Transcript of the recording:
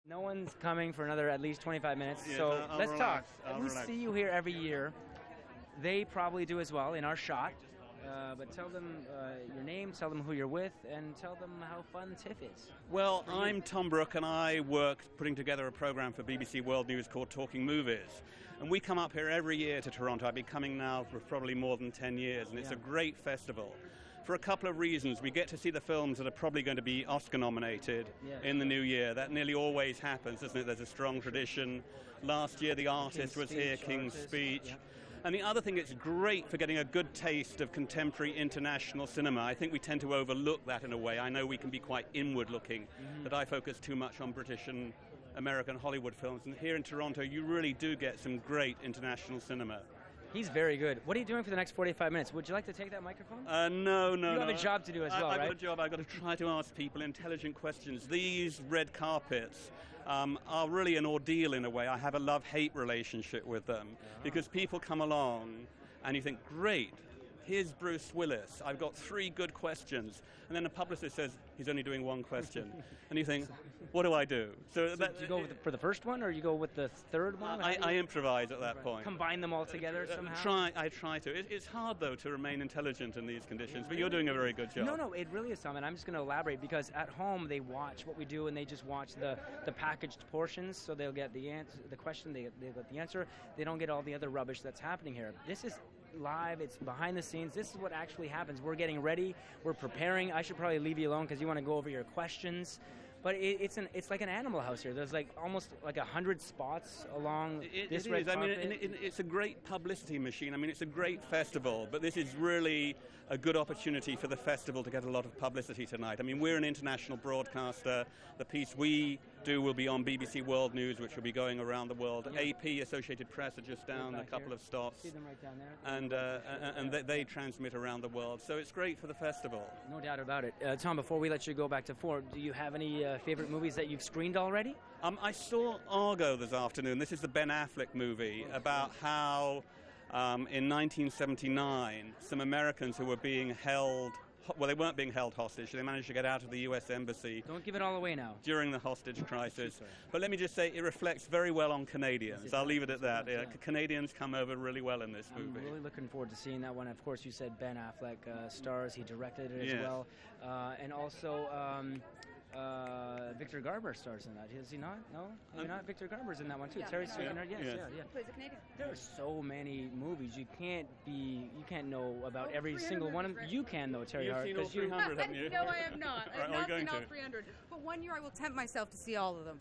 No one's coming for another at least 25 minutes, Yes, so I'll let's relax. talk. I'll We relax. see you here every year. They probably do as well in our shot. But tell them your name, tell them who you're with, and tell them how fun TIFF is. Well, I'm Tom Brooke, and I work putting together a program for BBC World News called Talking Movies. And we come up here every year to Toronto. I've been coming now for probably more than 10 years, and it's a great festival. For a couple of reasons. We get to see the films that are probably going to be Oscar nominated in the new year. That nearly always happens, doesn't it? There's a strong tradition. Last year, The Artist was here, King's Speech. Yeah. And the other thing, it's great for getting a good taste of contemporary international cinema. I think we tend to overlook that in a way. I know we can be quite inward-looking, that I focus too much on British and American Hollywood films. And here in Toronto, you really do get some great international cinema. He's very good. What are you doing for the next 45 minutes? Would you like to take that microphone? No. You have a job to do as well, I've right? got a job. I've got to try to ask people intelligent questions. These red carpets are really an ordeal in a way. I have a love-hate relationship with them because people come along and you think, great, here's Bruce Willis. I've got 3 good questions. And then the publicist says, he's only doing 1 question. And you think, what do I do? So do you go for the first one, or you go with the third one? I improvise at that point. Combine them all together somehow? I try to. It's hard, though, to remain intelligent in these conditions, but you're doing a very good job. No, it really is, Tom, and I'm just going to elaborate, because at home they watch what we do, and they just watch the packaged portions, so they'll get the answer, the question, they get the answer. They don't get all the other rubbish that's happening here. This is live, it's behind the scenes. This is what actually happens. We're getting ready, we're preparing. I should probably leave you alone because you want to go over your questions. But it's like an animal house here. There's like almost like 100 spots along this red carpet. I mean, it's a great publicity machine. I mean, it's a great festival, but this is really a good opportunity for the festival to get a lot of publicity tonight. I mean, we're an international broadcaster. The piece we do will be on BBC World News, which will be going around the world. AP, Associated Press, are just down a couple of stops. See them right down there. And they transmit around the world. So it's great for the festival. No doubt about it. Tom, before we let you go back to 4, do you have any favorite movies that you've screened already? I saw Argo this afternoon. This is the Ben Affleck movie about how in 1979 some Americans who were being held, well, they weren't being held hostage. They managed to get out of the U.S. Embassy. Don't give it all away now. During the hostage crisis. But let me just say, it reflects very well on Canadians. I'll leave it at that. Yeah. Canadians come over really well in this movie. I'm really looking forward to seeing that one. Of course, you said Ben Affleck stars. He directed it as well. And also Victor Garber stars in that. Is he not? No? Maybe not? Victor Garber's in that one too. Terry Swift. Yes. He plays a Canadian. There are so many movies. You can't know about every single one of them. You can, though, Terry Hart. You've seen all 300, haven't you? No, I have not. I have Right, not seen all 300. But one year I will tempt myself to see all of them.